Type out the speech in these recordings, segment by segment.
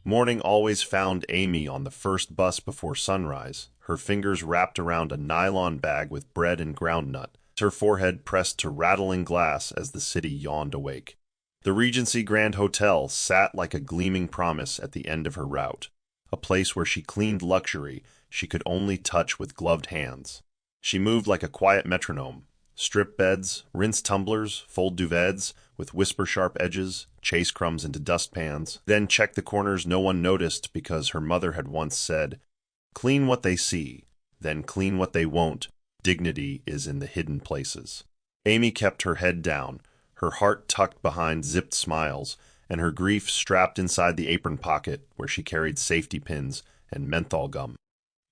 Morning always found Amy on the first bus before sunrise, her fingers wrapped around a nylon bag with bread and groundnut, her forehead pressed to rattling glass as the city yawned awake. The Regency Grand Hotel sat like a gleaming promise at the end of her route, a place where she cleaned luxury she could only touch with gloved hands. She moved like a quiet metronome. Strip beds, rinse tumblers, fold duvets with whisper-sharp edges, chase crumbs into dustpans, then check the corners no one noticed because her mother had once said, "Clean what they see, then clean what they won't. Dignity is in the hidden places." Amy kept her head down, her heart tucked behind zipped smiles, and her grief strapped inside the apron pocket where she carried safety pins and menthol gum.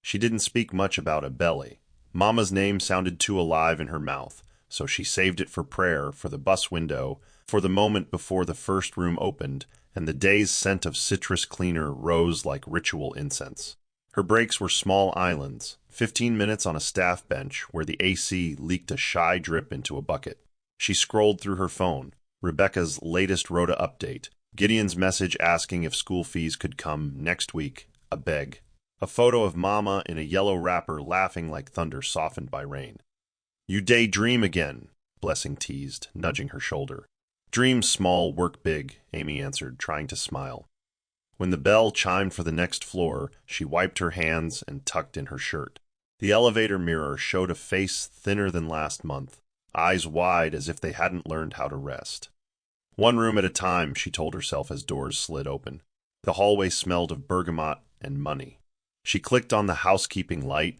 She didn't speak much about a belly. Mama's name sounded too alive in her mouth, so she saved it for prayer, for the bus window, for the moment before the first room opened, and the day's scent of citrus cleaner rose like ritual incense. Her breaks were small islands, 15 minutes on a staff bench where the AC leaked a shy drip into a bucket. She scrolled through her phone, Rebecca's latest rota update, Gideon's message asking if school fees could come next week, a beg. A photo of Mama in a yellow wrapper laughing like thunder softened by rain. "You daydream again," Blessing teased, nudging her shoulder. "Dream small, work big," Amy answered, trying to smile. When the bell chimed for the next floor, she wiped her hands and tucked in her shirt. The elevator mirror showed a face thinner than last month, eyes wide as if they hadn't learned how to rest. One room at a time, she told herself as doors slid open. The hallway smelled of bergamot and money. She clicked on the housekeeping light,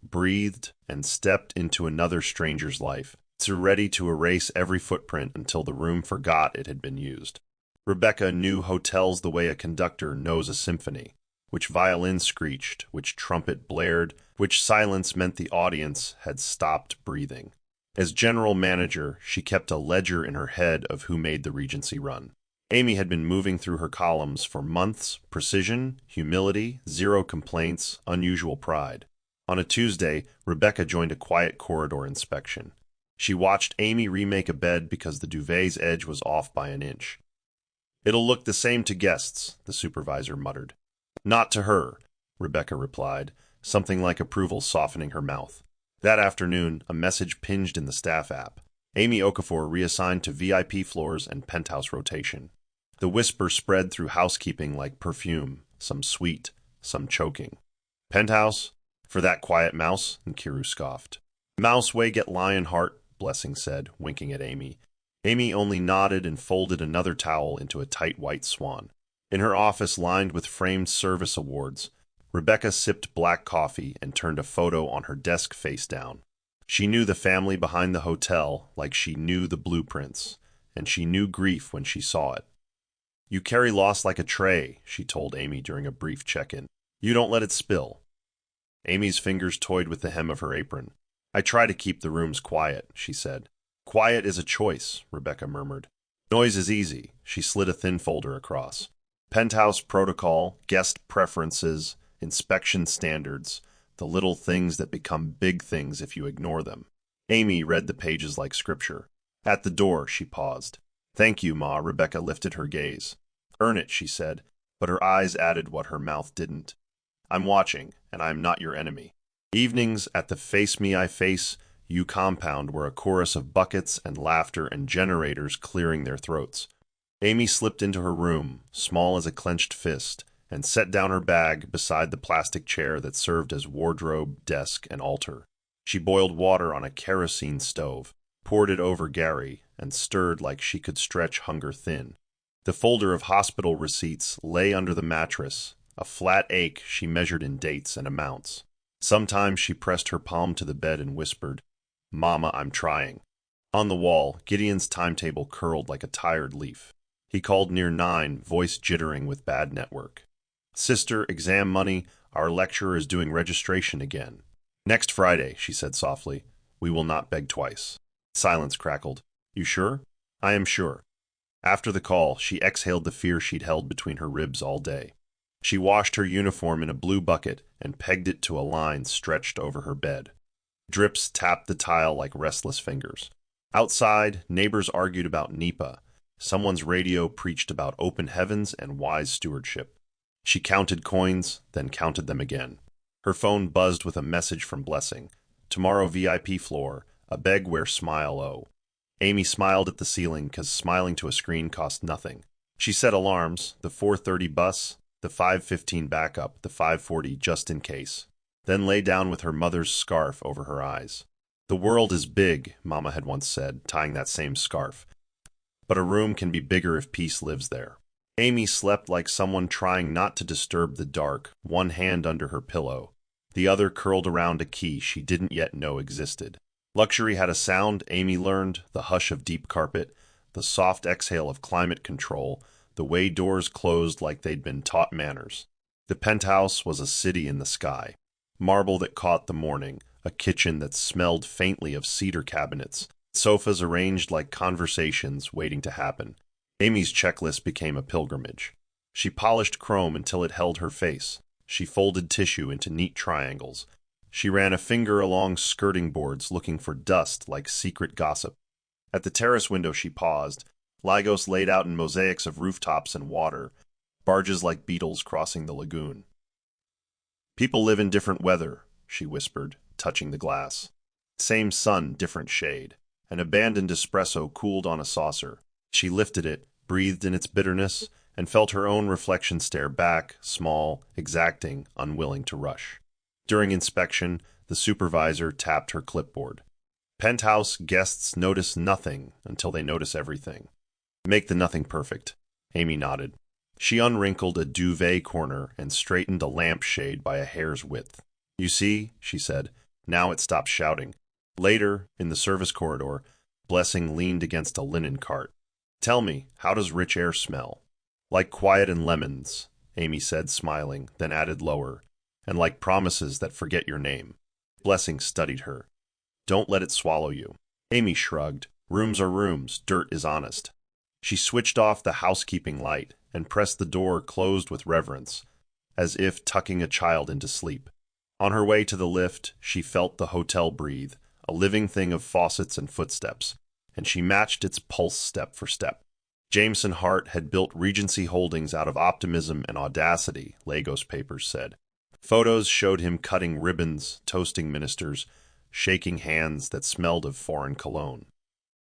breathed, and stepped into another stranger's life, ready to erase every footprint until the room forgot it had been used. Rebecca knew hotels the way a conductor knows a symphony, which violin screeched, which trumpet blared, which silence meant the audience had stopped breathing. As general manager, she kept a ledger in her head of who made the Regency run. Amy had been moving through her columns for months: precision, humility, zero complaints, unusual pride. On a Tuesday, Rebecca joined a quiet corridor inspection. She watched Amy remake a bed because the duvet's edge was off by an inch. "It'll look the same to guests," the supervisor muttered. "Not to her," Rebecca replied, something like approval softening her mouth. That afternoon, a message pinged in the staff app. Amy Okafor reassigned to VIP floors and penthouse rotation. The whisper spread through housekeeping like perfume, some sweet, some choking. "Penthouse? For that quiet mouse?" Nkiru scoffed. "Mouse way get lion heart," Blessing said, winking at Amy. Amy only nodded and folded another towel into a tight white swan. In her office lined with framed service awards, Rebecca sipped black coffee and turned a photo on her desk face down. She knew the family behind the hotel like she knew the blueprints, and she knew grief when she saw it. "You carry loss like a tray," she told Amy during a brief check-in. "You don't let it spill." Amy's fingers toyed with the hem of her apron. "I try to keep the rooms quiet," she said. "Quiet is a choice," Rebecca murmured. "Noise is easy." She slid a thin folder across. "Penthouse protocol, guest preferences, inspection standards, the little things that become big things if you ignore them." Amy read the pages like scripture. At the door, she paused. "Thank you, Ma." Rebecca lifted her gaze. "Earn it," she said, but her eyes added what her mouth didn't. "I'm watching, and I'm not your enemy." Evenings at the Face Me I Face You compound were a chorus of buckets and laughter and generators clearing their throats. Amy slipped into her room, small as a clenched fist, and set down her bag beside the plastic chair that served as wardrobe, desk, and altar. She boiled water on a kerosene stove, poured it over Gary, and stirred like she could stretch hunger thin. The folder of hospital receipts lay under the mattress, a flat ache she measured in dates and amounts. Sometimes she pressed her palm to the bed and whispered, "Mama, I'm trying." On the wall, Gideon's timetable curled like a tired leaf. He called near 9, voice jittering with bad network. "Sister, exam money, our lecturer is doing registration again." "Next Friday," she said softly. "We will not beg twice." Silence crackled. "You sure?" "I am sure." After the call, she exhaled the fear she'd held between her ribs all day. She washed her uniform in a blue bucket and pegged it to a line stretched over her bed. Drips tapped the tile like restless fingers. Outside, neighbors argued about NEPA. Someone's radio preached about open heavens and wise stewardship. She counted coins, then counted them again. Her phone buzzed with a message from Blessing. Tomorrow VIP floor, a beg where smile oh. Amy smiled at the ceiling, 'cause smiling to a screen cost nothing. She set alarms, the 4:30 bus, the 5:15 backup, the 5:40 just in case. Then lay down with her mother's scarf over her eyes. The world is big, Mama had once said, tying that same scarf. But a room can be bigger if peace lives there. Amy slept like someone trying not to disturb the dark, one hand under her pillow, the other curled around a key she didn't yet know existed. Luxury had a sound, Amy learned, the hush of deep carpet, the soft exhale of climate control, the way doors closed like they'd been taught manners. The penthouse was a city in the sky. Marble that caught the morning, a kitchen that smelled faintly of cedar cabinets, sofas arranged like conversations waiting to happen. Amy's checklist became a pilgrimage. She polished chrome until it held her face. She folded tissue into neat triangles. She ran a finger along skirting boards looking for dust like secret gossip. At the terrace window she paused, Lagos laid out in mosaics of rooftops and water, barges like beetles crossing the lagoon. People live in different weather, she whispered, touching the glass. Same sun, different shade. An abandoned espresso cooled on a saucer. She lifted it, breathed in its bitterness, and felt her own reflection stare back, small, exacting, unwilling to rush. During inspection, the supervisor tapped her clipboard. Penthouse guests notice nothing until they notice everything. Make the nothing perfect. Amy nodded. She unwrinkled a duvet corner and straightened a lampshade by a hair's width. You see, she said. Now it stopped shouting. Later, in the service corridor, Blessing leaned against a linen cart. Tell me, how does rich air smell? Like quiet and lemons, Amy said, smiling, then added lower, and like promises that forget your name. Blessing studied her. Don't let it swallow you. Amy shrugged. Rooms are rooms, dirt is honest. She switched off the housekeeping light and pressed the door closed with reverence, as if tucking a child into sleep. On her way to the lift, she felt the hotel breathe, a living thing of faucets and footsteps, and she matched its pulse step for step. Jameson Hart had built Regency Holdings out of optimism and audacity, Lagos papers said. Photos showed him cutting ribbons, toasting ministers, shaking hands that smelled of foreign cologne.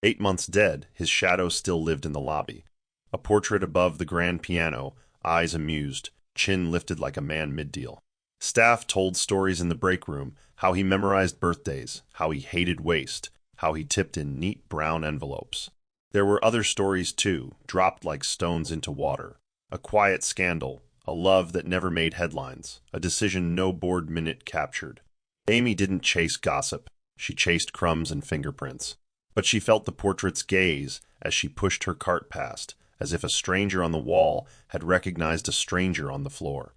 8 months dead, his shadow still lived in the lobby. A portrait above the grand piano, eyes amused, chin lifted like a man mid-deal. Staff told stories in the break room, how he memorized birthdays, how he hated waste, how he tipped in neat brown envelopes. There were other stories too, dropped like stones into water. A quiet scandal, a love that never made headlines, a decision no board minute captured. Amy didn't chase gossip. She chased crumbs and fingerprints. But she felt the portrait's gaze as she pushed her cart past, as if a stranger on the wall had recognized a stranger on the floor.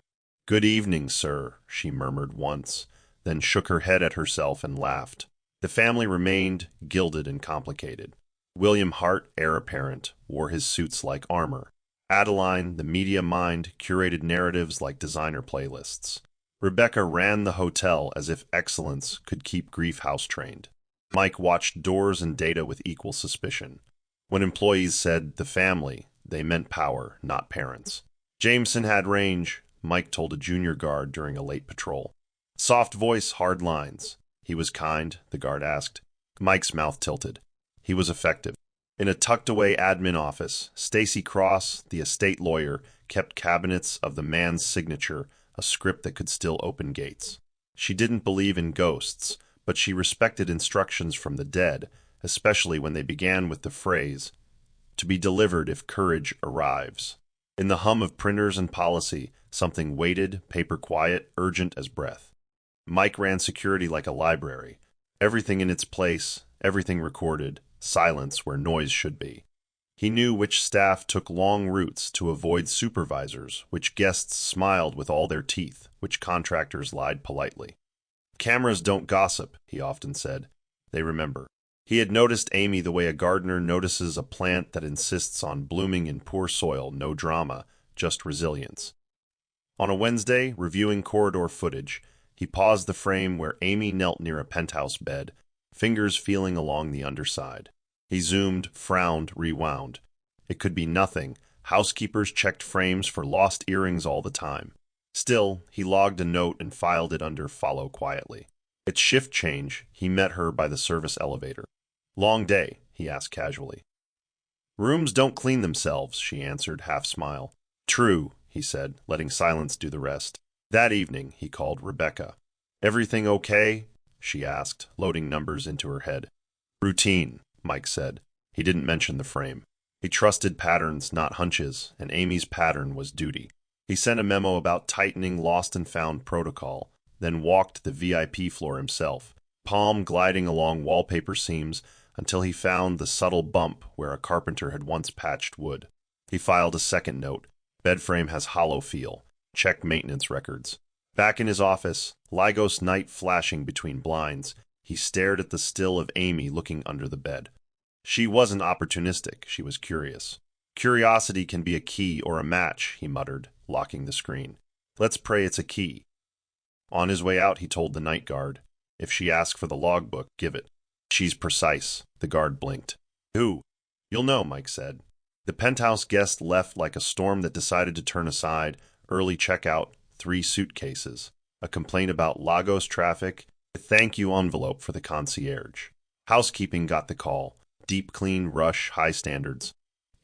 Good evening, sir, she murmured once, then shook her head at herself and laughed. The family remained gilded and complicated. William Hart, heir apparent, wore his suits like armor. Adeline, the media mind, curated narratives like designer playlists. Rebecca ran the hotel as if excellence could keep grief house-trained. Mike watched doors and data with equal suspicion. When employees said the family, they meant power, not parents. Jameson had range, Mike told a junior guard during a late patrol. Soft voice, hard lines. He was kind, the guard asked. Mike's mouth tilted. He was effective. In a tucked-away admin office, Stacy Cross, the estate lawyer, kept cabinets of the man's signature, a script that could still open gates. She didn't believe in ghosts, but she respected instructions from the dead, especially when they began with the phrase, "To be delivered if courage arrives." In the hum of printers and policy, something weighted, paper quiet, urgent as breath. Mike ran security like a library. Everything in its place, everything recorded, silence where noise should be. He knew which staff took long routes to avoid supervisors, which guests smiled with all their teeth, which contractors lied politely. Cameras don't gossip, he often said. They remember. He had noticed Amy the way a gardener notices a plant that insists on blooming in poor soil, no drama, just resilience. On a Wednesday, reviewing corridor footage, he paused the frame where Amy knelt near a penthouse bed, fingers feeling along the underside. He zoomed, frowned, rewound. It could be nothing, Housekeepers checked frames for lost earrings all the time. Still, he logged a note and filed it under follow quietly. At shift change, he met her by the service elevator. "Long day?" he asked casually. "Rooms don't clean themselves," she answered, half-smile. "True," he said, letting silence do the rest. That evening, he called Rebecca. "Everything okay?" she asked, loading numbers into her head. "Routine," Mike said. He didn't mention the frame. He trusted patterns, not hunches, and Amy's pattern was duty. He sent a memo about tightening lost and found protocol, then walked the VIP floor himself, palm gliding along wallpaper seams until he found the subtle bump where a carpenter had once patched wood. He filed a second note. "Bed frame has hollow feel. Check maintenance records." Back in his office, Lygos night flashing between blinds, he stared at the still of Amy looking under the bed. She wasn't opportunistic, she was curious. "Curiosity can be a key or a match," he muttered, locking the screen. "Let's pray it's a key." On his way out, he told the night guard, "If she asks for the logbook, give it." "She's precise," the guard blinked. "Who?" "You'll know," Mike said. The penthouse guest left like a storm that decided to turn aside, early checkout, 3 suitcases, a complaint about Lagos traffic, a thank you envelope for the concierge. Housekeeping got the call. Deep clean, rush, high standards.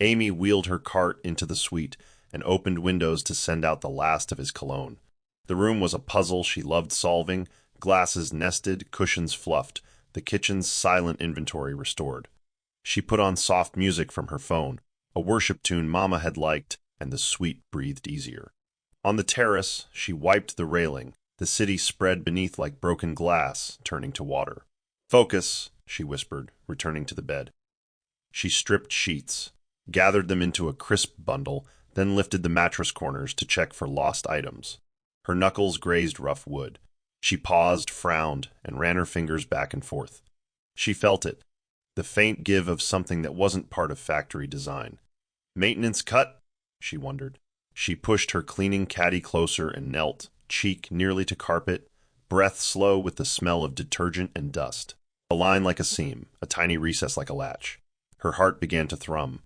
Amy wheeled her cart into the suite and opened windows to send out the last of his cologne. The room was a puzzle she loved solving, glasses nested, cushions fluffed, the kitchen's silent inventory restored. She put on soft music from her phone, a worship tune Mama had liked, and the suite breathed easier. On the terrace, she wiped the railing, the city spread beneath like broken glass, turning to water. "Focus," she whispered, returning to the bed. She stripped sheets, gathered them into a crisp bundle, then lifted the mattress corners to check for lost items. Her knuckles grazed rough wood. She paused, frowned, and ran her fingers back and forth. She felt it, the faint give of something that wasn't part of factory design. "Maintenance cut?" she wondered. She pushed her cleaning caddy closer and knelt, cheek nearly to carpet, breath slow with the smell of detergent and dust. A line like a seam, a tiny recess like a latch. Her heart began to thrum.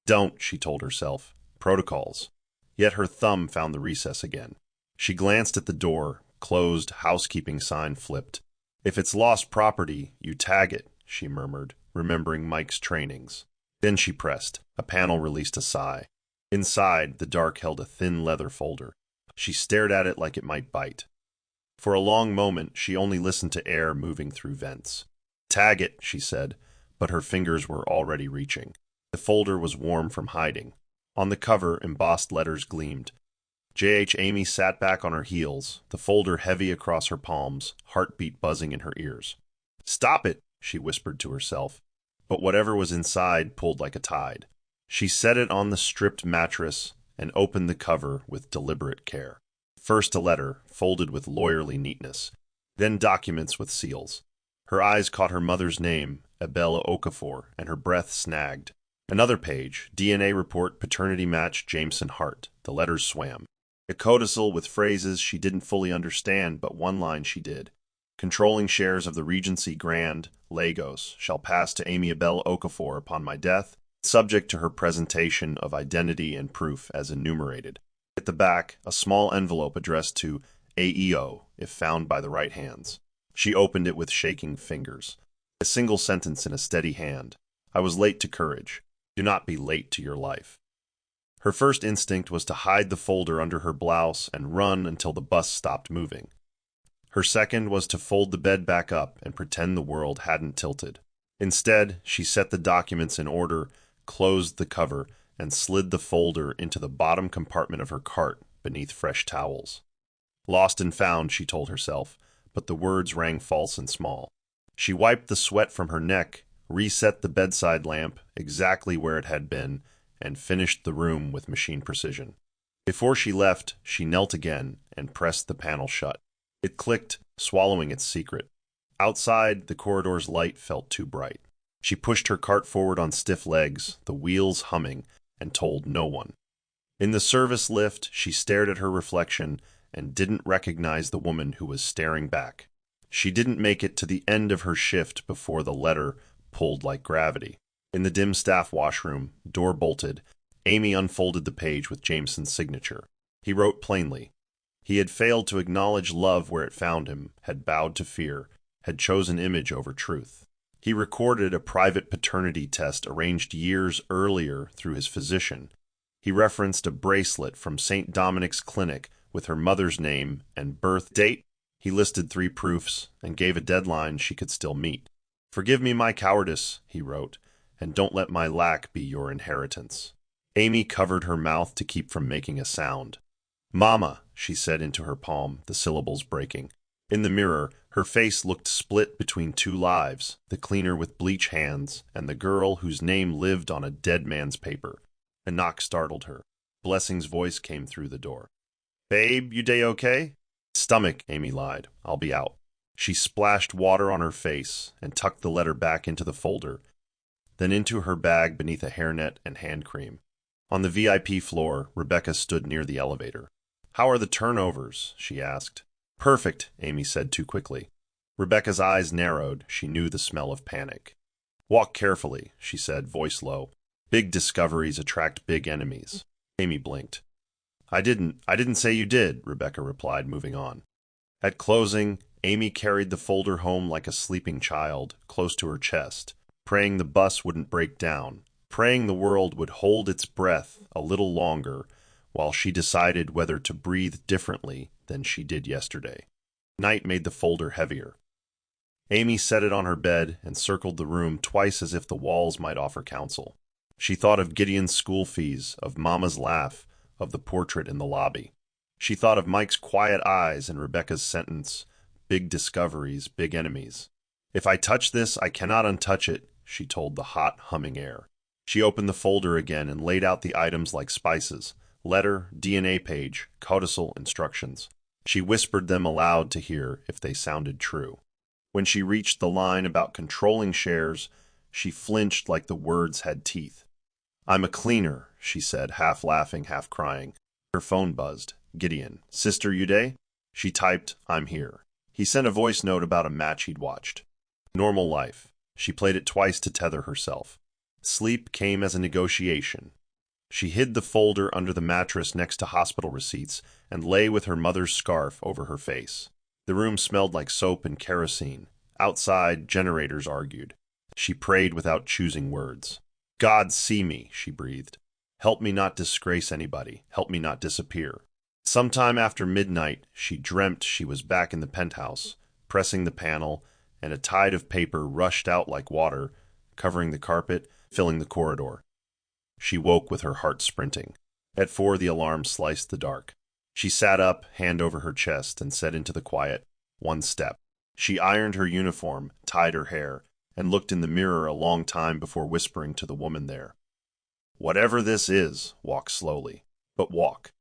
"Don't," she told herself. "Protocols." Yet her thumb found the recess again. She glanced at the door, closed, housekeeping sign flipped. "If it's lost property, you tag it," she murmured, remembering Mike's trainings. Then she pressed. A panel released a sigh. Inside, the dark held a thin leather folder. She stared at it like it might bite. For a long moment, she only listened to air moving through vents. "Tag it," she said, but her fingers were already reaching. The folder was warm from hiding. On the cover, embossed letters gleamed. J.H. Amy sat back on her heels, the folder heavy across her palms, heartbeat buzzing in her ears. "Stop it," she whispered to herself, but whatever was inside pulled like a tide. She set it on the stripped mattress and opened the cover with deliberate care. First a letter, folded with lawyerly neatness, then documents with seals. Her eyes caught her mother's name, Abella Okafor, and her breath snagged. Another page, DNA report, paternity match, Jameson Hart. The letters swam. A codicil with phrases she didn't fully understand, but one line she did. "Controlling shares of the Regency Grand, Lagos, shall pass to Amy Abella Okafor upon my death, subject to her presentation of identity and proof as enumerated." At the back, a small envelope addressed to AEO, if found by the right hands. She opened it with shaking fingers. A single sentence in a steady hand. "I was late to courage. Do not be late to your life." Her first instinct was to hide the folder under her blouse and run until the bus stopped moving. Her second was to fold the bed back up and pretend the world hadn't tilted. Instead, she set the documents in order, closed the cover, and slid the folder into the bottom compartment of her cart beneath fresh towels. Lost and found, she told herself, but the words rang false and small. She wiped the sweat from her neck, reset the bedside lamp exactly where it had been, and finished the room with machine precision. Before she left, she knelt again and pressed the panel shut. It clicked, swallowing its secret. Outside, the corridor's light felt too bright. She pushed her cart forward on stiff legs, the wheels humming, and told no one. In the service lift, she stared at her reflection and didn't recognize the woman who was staring back. She didn't make it to the end of her shift before the letter pulled like gravity. In the dim staff washroom, door bolted, Amy unfolded the page with Jameson's signature. He wrote plainly. He had failed to acknowledge love where it found him, had bowed to fear, had chosen image over truth. He recorded a private paternity test arranged years earlier through his physician. He referenced a bracelet from St. Dominic's Clinic with her mother's name and birth date. He listed 3 proofs and gave a deadline she could still meet. "Forgive me my cowardice," he wrote, "and don't let my lack be your inheritance." Amy covered her mouth to keep from making a sound. "Mama," she said into her palm, the syllables breaking. In the mirror, her face looked split between 2 lives, the cleaner with bleach hands and the girl whose name lived on a dead man's paper. A knock startled her. Blessing's voice came through the door. "Babe, you day okay?" "Stomach," Amy lied. "I'll be out." She splashed water on her face and tucked the letter back into the folder, then into her bag beneath a hairnet and hand cream. On the VIP floor, Rebecca stood near the elevator. "How are the turnovers?" she asked. "Perfect," Amy said too quickly. Rebecca's eyes narrowed. She knew the smell of panic. "Walk carefully," she said, voice low. "Big discoveries attract big enemies." Amy blinked. I didn't say you did," Rebecca replied, moving on. At closing, Amy carried the folder home like a sleeping child, close to her chest, praying the bus wouldn't break down, praying the world would hold its breath a little longer while she decided whether to breathe differently than she did yesterday. Night made the folder heavier. Amy set it on her bed and circled the room twice as if the walls might offer counsel. She thought of Gideon's school fees, of Mama's laugh, of the portrait in the lobby. She thought of Mike's quiet eyes and Rebecca's sentence, "Big discoveries, big enemies." "If I touch this, I cannot untouch it," she told the hot, humming air. She opened the folder again and laid out the items like spices: letter, DNA page, codicil instructions. She whispered them aloud to hear if they sounded true. When she reached the line about controlling shares, she flinched like the words had teeth. "I'm a cleaner," she said, half laughing, half crying. Her phone buzzed. "Gideon. Sister Uday?" She typed, "I'm here." He sent a voice note about a match he'd watched. Normal life. She played it twice to tether herself. Sleep came as a negotiation. She hid the folder under the mattress next to hospital receipts and lay with her mother's scarf over her face. The room smelled like soap and kerosene. Outside, generators argued. She prayed without choosing words. "God, see me," she breathed. "Help me not disgrace anybody. Help me not disappear." Sometime after midnight, she dreamt she was back in the penthouse, pressing the panel, and a tide of paper rushed out like water, covering the carpet, filling the corridor. She woke with her heart sprinting. At 4, the alarm sliced the dark. She sat up, hand over her chest, and said into the quiet, "One step." She ironed her uniform, tied her hair, and looked in the mirror a long time before whispering to the woman there. "Whatever this is, walk slowly, but walk."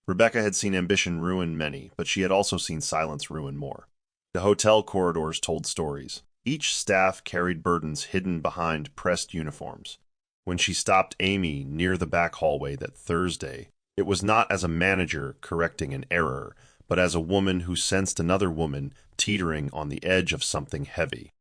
Rebecca had seen ambition ruin many, but she had also seen silence ruin more. The hotel corridors told stories. Each staff carried burdens hidden behind pressed uniforms. When she stopped Amy near the back hallway that Thursday, it was not as a manager correcting an error, but as a woman who sensed another woman teetering on the edge of something heavy.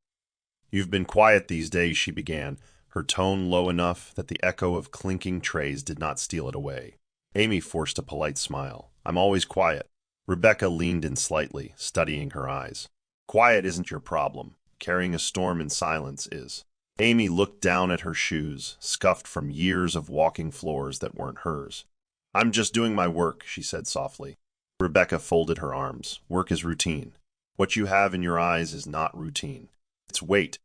"You've been quiet these days," she began, her tone low enough that the echo of clinking trays did not steal it away. Amy forced a polite smile. "I'm always quiet." Rebecca leaned in slightly, studying her eyes. "Quiet isn't your problem. Carrying a storm in silence is." Amy looked down at her shoes, scuffed from years of walking floors that weren't hers. "I'm just doing my work," she said softly. Rebecca folded her arms. "Work is routine. What you have in your eyes is not routine. It's weight.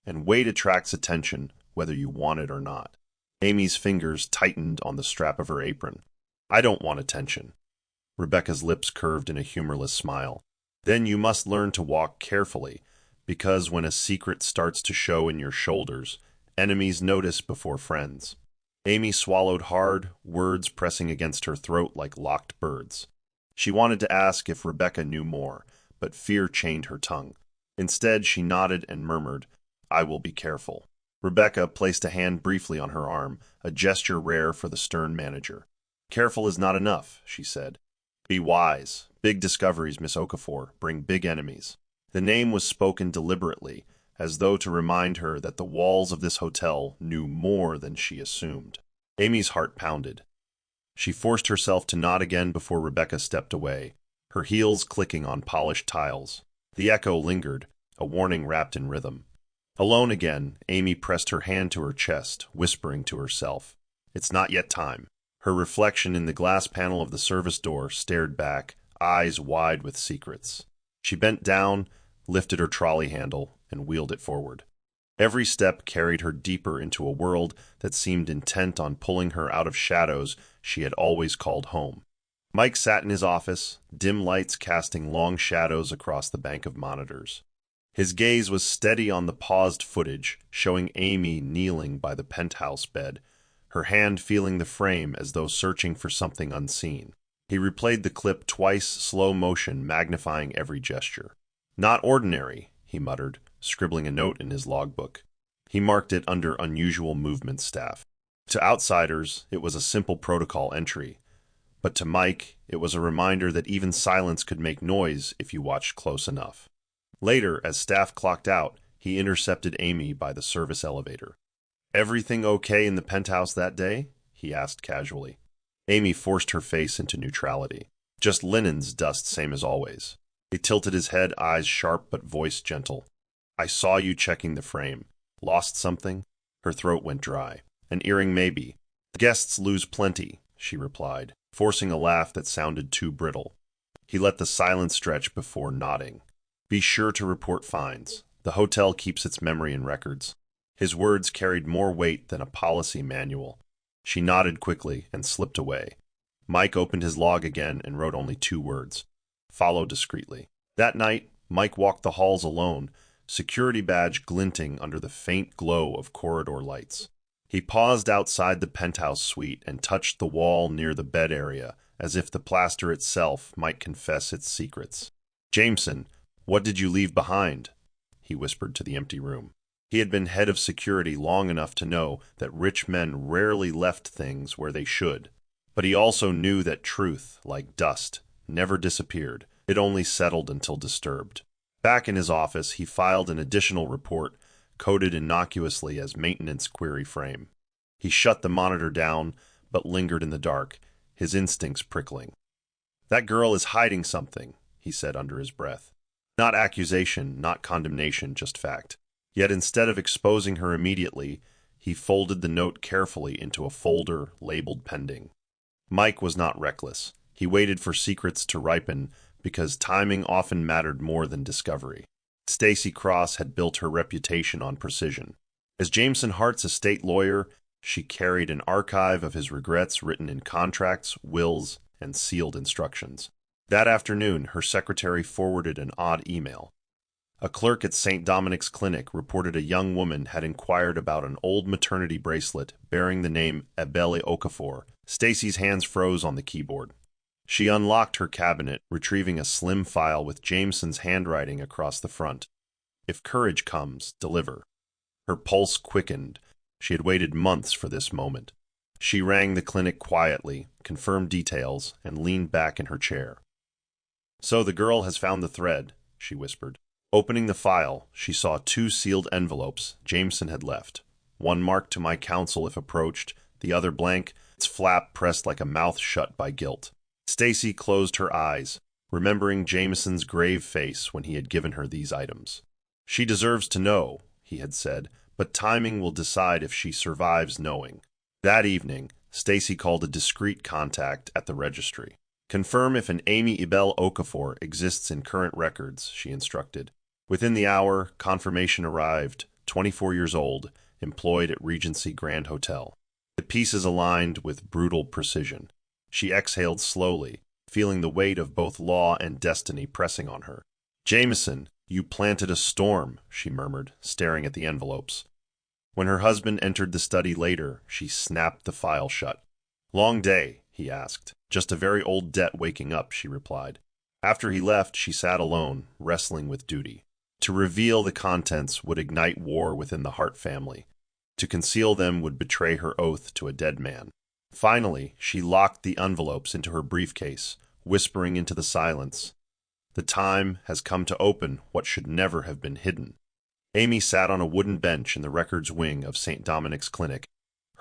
And weight attracts attention, whether you want it or not." Amy's fingers tightened on the strap of her apron. "I don't want attention." Rebecca's lips curved in a humorless smile. "Then you must learn to walk carefully, because when a secret starts to show in your shoulders, enemies notice before friends." Amy swallowed hard, words pressing against her throat like locked birds. She wanted to ask if Rebecca knew more, but fear chained her tongue. Instead, she nodded and murmured, "I will be careful." Rebecca placed a hand briefly on her arm, a gesture rare for the stern manager. "Careful is not enough," she said. "Be wise. Big discoveries, Miss Okafor, bring big enemies." The name was spoken deliberately, as though to remind her that the walls of this hotel knew more than she assumed. Amy's heart pounded. She forced herself to nod again before Rebecca stepped away, her heels clicking on polished tiles. The echo lingered, a warning wrapped in rhythm. Alone again, Amy pressed her hand to her chest, whispering to herself, "It's not yet time." Her reflection in the glass panel of the service door stared back, eyes wide with secrets. She bent down, lifted her trolley handle, and wheeled it forward. Every step carried her deeper into a world that seemed intent on pulling her out of shadows she had always called home. Mike sat in his office, dim lights casting long shadows across the bank of monitors. His gaze was steady on the paused footage, showing Amy kneeling by the penthouse bed, her hand feeling the frame as though searching for something unseen. He replayed the clip twice, slow motion, magnifying every gesture. "Not ordinary," he muttered, scribbling a note in his logbook. He marked it under unusual movement staff. To outsiders, it was a simple protocol entry. But to Mike, it was a reminder that even silence could make noise if you watched close enough. Later, as staff clocked out, he intercepted Amy by the service elevator. "Everything okay in the penthouse that day?" he asked casually. Amy forced her face into neutrality. "Just linens dust, same as always." He tilted his head, eyes sharp but voice gentle. "I saw you checking the frame. Lost something?" Her throat went dry. "An earring maybe. The guests lose plenty," she replied, forcing a laugh that sounded too brittle. He let the silence stretch before nodding. "Be sure to report finds. The hotel keeps its memory and records." His words carried more weight than a policy manual. She nodded quickly and slipped away. Mike opened his log again and wrote only 2 words. "Follow discreetly." That night, Mike walked the halls alone, security badge glinting under the faint glow of corridor lights. He paused outside the penthouse suite and touched the wall near the bed area, as if the plaster itself might confess its secrets. "Jameson, what did you leave behind?" he whispered to the empty room. He had been head of security long enough to know that rich men rarely left things where they should. But he also knew that truth, like dust, never disappeared. It only settled until disturbed. Back in his office, he filed an additional report, coded innocuously as maintenance query frame. He shut the monitor down, but lingered in the dark, his instincts prickling. "That girl is hiding something," he said under his breath. Not accusation, not condemnation, just fact. Yet instead of exposing her immediately, he folded the note carefully into a folder labeled pending. Mike was not reckless. He waited for secrets to ripen because timing often mattered more than discovery. Stacy Cross had built her reputation on precision. As Jameson Hart's estate lawyer, she carried an archive of his regrets written in contracts, wills, and sealed instructions. That afternoon, her secretary forwarded an odd email. A clerk at St. Dominic's Clinic reported a young woman had inquired about an old maternity bracelet bearing the name Ebele Okafor. Stacy's hands froze on the keyboard. She unlocked her cabinet, retrieving a slim file with Jameson's handwriting across the front. "If courage comes, deliver." Her pulse quickened. She had waited months for this moment. She rang the clinic quietly, confirmed details, and leaned back in her chair. "So the girl has found the thread," she whispered. Opening the file, she saw 2 sealed envelopes Jameson had left. One marked "to my counsel if approached," the other blank, its flap pressed like a mouth shut by guilt. Stacy closed her eyes, remembering Jameson's grave face when he had given her these items. "She deserves to know," he had said, "but timing will decide if she survives knowing." That evening, Stacy called a discreet contact at the registry. "Confirm if an Amy Ebele Okafor exists in current records," she instructed. Within the hour, confirmation arrived, 24 years old, employed at Regency Grand Hotel. The pieces aligned with brutal precision. She exhaled slowly, feeling the weight of both law and destiny pressing on her. "Jameson, you planted a storm," she murmured, staring at the envelopes. When her husband entered the study later, she snapped the file shut. "Long day?" he asked. "Just a very old debt waking up," she replied. After he left, she sat alone, wrestling with duty. To reveal the contents would ignite war within the Hart family. To conceal them would betray her oath to a dead man. Finally, she locked the envelopes into her briefcase, whispering into the silence, "The time has come to open what should never have been hidden." Amy sat on a wooden bench in the records wing of St. Dominic's Clinic,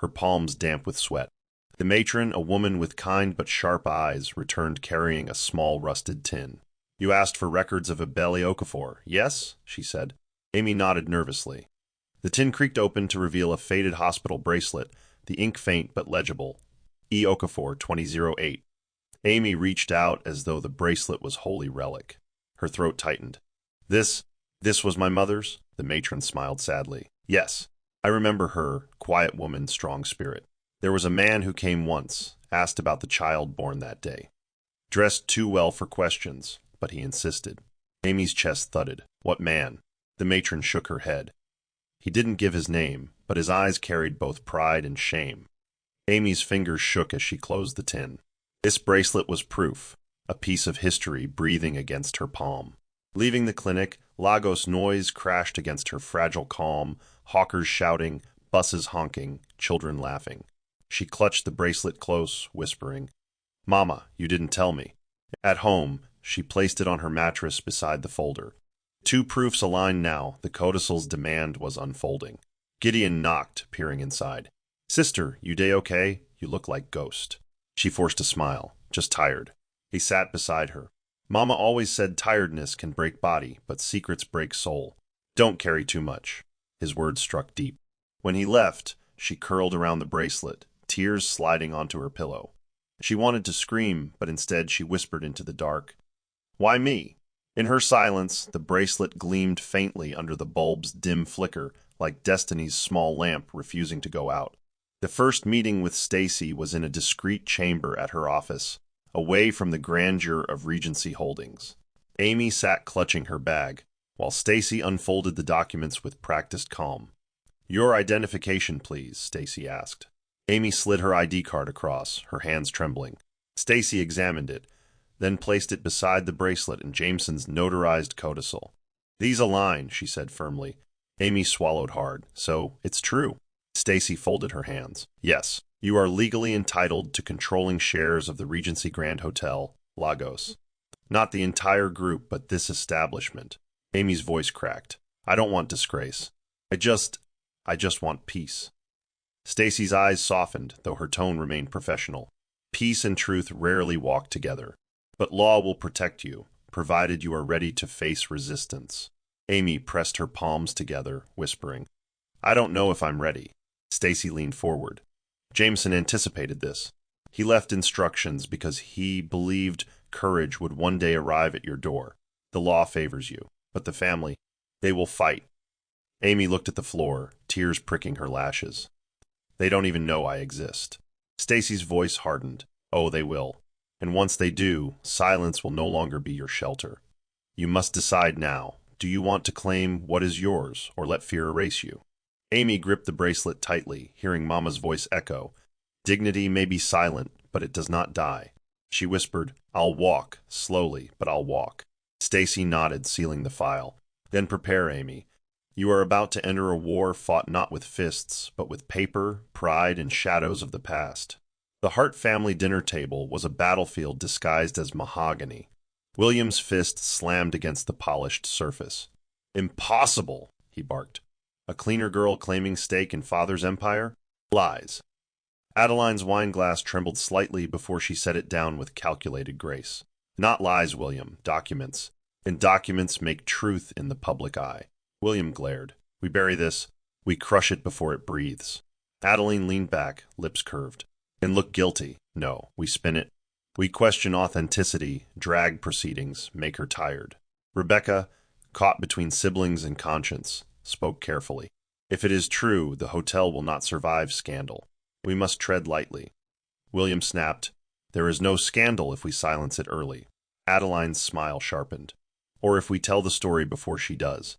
her palms damp with sweat. The matron, a woman with kind but sharp eyes, returned carrying a small rusted tin. "You asked for records of a Belle Okafor, yes?" she said. Amy nodded nervously. The tin creaked open to reveal a faded hospital bracelet, the ink faint but legible. E. Okafor 2008. Amy reached out as though the bracelet was holy relic. Her throat tightened. This was my mother's?" The matron smiled sadly. "Yes. I remember her, quiet woman, strong spirit. There was a man who came once, asked about the child born that day. Dressed too well for questions, but he insisted." Amy's chest thudded. "What man?" The matron shook her head. "He didn't give his name, but his eyes carried both pride and shame." Amy's fingers shook as she closed the tin. This bracelet was proof, a piece of history breathing against her palm. Leaving the clinic, Lagos noise crashed against her fragile calm, hawkers shouting, buses honking, children laughing. She clutched the bracelet close, whispering, "Mama, you didn't tell me." At home, she placed it on her mattress beside the folder. Two proofs aligned now, the codicil's demand was unfolding. Gideon knocked, peering inside. "Sister, you day okay? You look like ghost." She forced a smile. "Just tired." He sat beside her. "Mama always said tiredness can break body, but secrets break soul. Don't carry too much." His words struck deep. When he left, she curled around the bracelet, tears sliding onto her pillow. She wanted to scream, but instead she whispered into the dark, "Why me?" In her silence, the bracelet gleamed faintly under the bulb's dim flicker, like destiny's small lamp refusing to go out. The first meeting with Stacy was in a discreet chamber at her office, away from the grandeur of Regency Holdings. Amy sat clutching her bag, while Stacy unfolded the documents with practiced calm. "Your identification, please," Stacy asked. Amy slid her ID card across, her hands trembling. Stacy examined it, then placed it beside the bracelet and Jameson's notarized codicil. "These align," she said firmly. Amy swallowed hard. "So, it's true." Stacy folded her hands. "Yes, you are legally entitled to controlling shares of the Regency Grand Hotel, Lagos. Not the entire group, but this establishment." Amy's voice cracked. "I don't want disgrace. I just want peace." Stacy's eyes softened, though her tone remained professional. "Peace and truth rarely walk together. But law will protect you, provided you are ready to face resistance." Amy pressed her palms together, whispering, "I don't know if I'm ready." Stacy leaned forward. Jameson anticipated this. He left instructions because he believed courage would one day arrive at your door. The law favors you, but the family, they will fight. Amy looked at the floor, tears pricking her lashes. "They don't even know I exist." Stacy's voice hardened. "Oh, they will. And once they do, silence will no longer be your shelter. You must decide now. Do you want to claim what is yours, or let fear erase you?" Amy gripped the bracelet tightly, hearing Mama's voice echo. "Dignity may be silent, but it does not die." She whispered, "I'll walk, slowly, but I'll walk." Stacy nodded, sealing the file. "Then prepare, Amy. You are about to enter a war fought not with fists, but with paper, pride, and shadows of the past." The Hart family dinner table was a battlefield disguised as mahogany. William's fist slammed against the polished surface. "Impossible!" he barked. "A cleaner girl claiming stake in father's empire? Lies." Adeline's wineglass trembled slightly before she set it down with calculated grace. "Not lies, William. Documents. And documents make truth in the public eye." William glared. "We bury this. We crush it before it breathes." Adeline leaned back, lips curved. "And look guilty. No, we spin it. We question authenticity, drag proceedings, make her tired." Rebecca, caught between siblings and conscience, spoke carefully. "If it is true, the hotel will not survive scandal. We must tread lightly." William snapped, "There is no scandal if we silence it early." Adeline's smile sharpened. "Or if we tell the story before she does."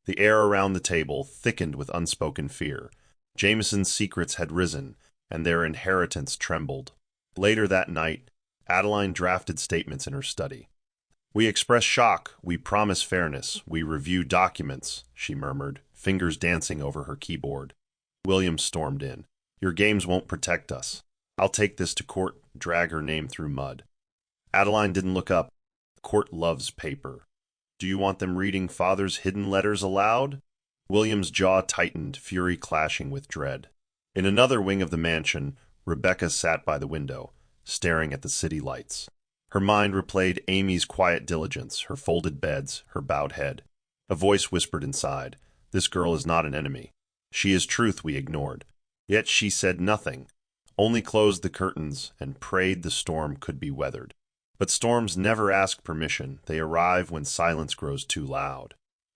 The air around the table thickened with unspoken fear. Jameson's secrets had risen, and their inheritance trembled. Later that night, Adeline drafted statements in her study. "We express shock, we promise fairness, we review documents," she murmured, fingers dancing over her keyboard. William stormed in. "Your games won't protect us. I'll take this to court, drag her name through mud." Adeline didn't look up. "Court loves paper. Do you want them reading father's hidden letters aloud?" William's jaw tightened, fury clashing with dread. In another wing of the mansion, Rebecca sat by the window, staring at the city lights. Her mind replayed Amy's quiet diligence, her folded beds, her bowed head. A voice whispered inside, "This girl is not an enemy. She is truth we ignored." Yet she said nothing, only closed the curtains and prayed the storm could be weathered. But storms never ask permission. They arrive when silence grows too loud.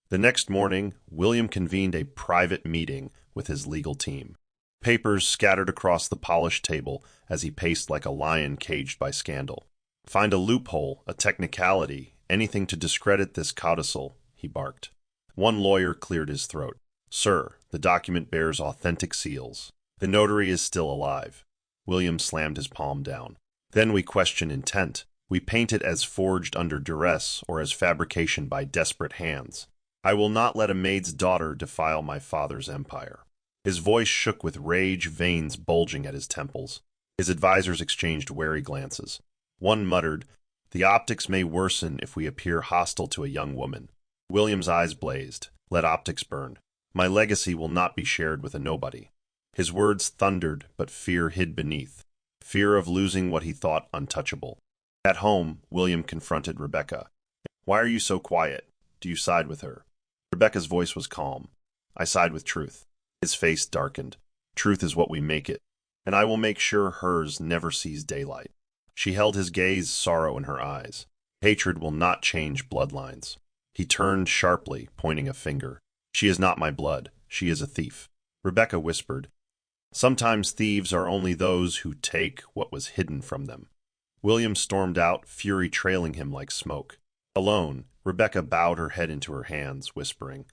The next morning, William convened a private meeting with his legal team. Papers scattered across the polished table as he paced like a lion caged by scandal. "Find a loophole, a technicality, anything to discredit this codicil," he barked. One lawyer cleared his throat. "Sir, the document bears authentic seals. The notary is still alive." William slammed his palm down. "Then we question intent. We paint it as forged under duress or as fabrication by desperate hands. I will not let a maid's daughter defile my father's empire." His voice shook with rage, veins bulging at his temples. His advisors exchanged wary glances. One muttered, "The optics may worsen if we appear hostile to a young woman." William's eyes blazed. "Let optics burn. My legacy will not be shared with a nobody." His words thundered, but fear hid beneath. Fear of losing what he thought untouchable. At home, William confronted Rebecca. "Why are you so quiet? Do you side with her?" Rebecca's voice was calm. "I side with truth." His face darkened. "Truth is what we make it, and I will make sure hers never sees daylight." She held his gaze, sorrow in her eyes. "Hatred will not change bloodlines." He turned sharply, pointing a finger. "She is not my blood. She is a thief." Rebecca whispered, "Sometimes thieves are only those who take what was hidden from them." William stormed out, fury trailing him like smoke. Alone, Rebecca bowed her head into her hands, whispering,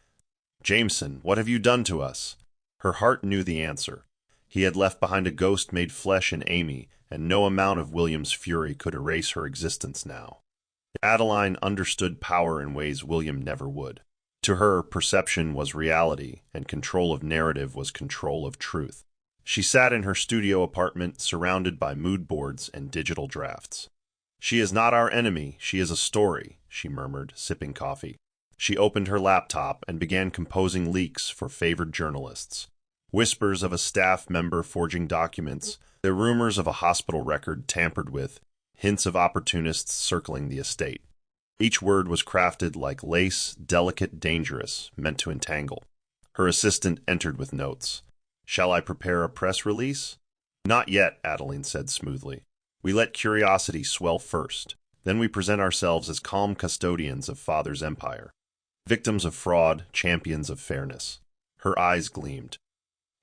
"Jameson, what have you done to us?" Her heart knew the answer. He had left behind a ghost made flesh in Amy, and no amount of William's fury could erase her existence now. Adeline understood power in ways William never would. To her, perception was reality, and control of narrative was control of truth. She sat in her studio apartment, surrounded by mood boards and digital drafts. "She is not our enemy, she is a story," she murmured, sipping coffee. She opened her laptop and began composing leaks for favored journalists. Whispers of a staff member forging documents, the rumors of a hospital record tampered with, hints of opportunists circling the estate. Each word was crafted like lace, delicate, dangerous, meant to entangle. Her assistant entered with notes. "Shall I prepare a press release?" "Not yet," Adeline said smoothly. "We let curiosity swell first. Then we present ourselves as calm custodians of Father's empire. Victims of fraud, champions of fairness." Her eyes gleamed.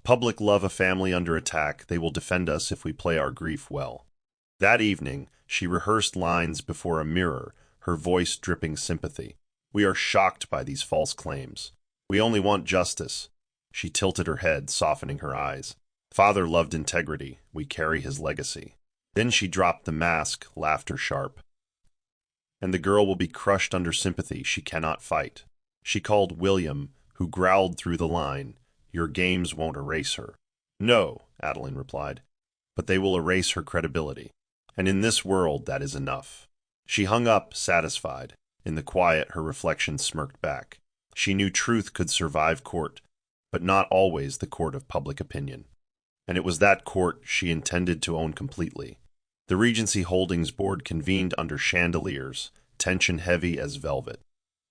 "Public love a family under attack. They will defend us if we play our grief well." That evening, she rehearsed lines before a mirror, her voice dripping sympathy. "We are shocked by these false claims. We only want justice." She tilted her head, softening her eyes. "Father loved integrity. We carry his legacy." Then she dropped the mask, laughter sharp. "And the girl will be crushed under sympathy she cannot fight." She called William, who growled through the line, "Your games won't erase her." "No," Adeline replied, "but they will erase her credibility. And in this world, that is enough." She hung up, satisfied. In the quiet, her reflection smirked back. She knew truth could survive court, but not always the court of public opinion. And it was that court she intended to own completely. The Regency Holdings Board convened under chandeliers, tension heavy as velvet.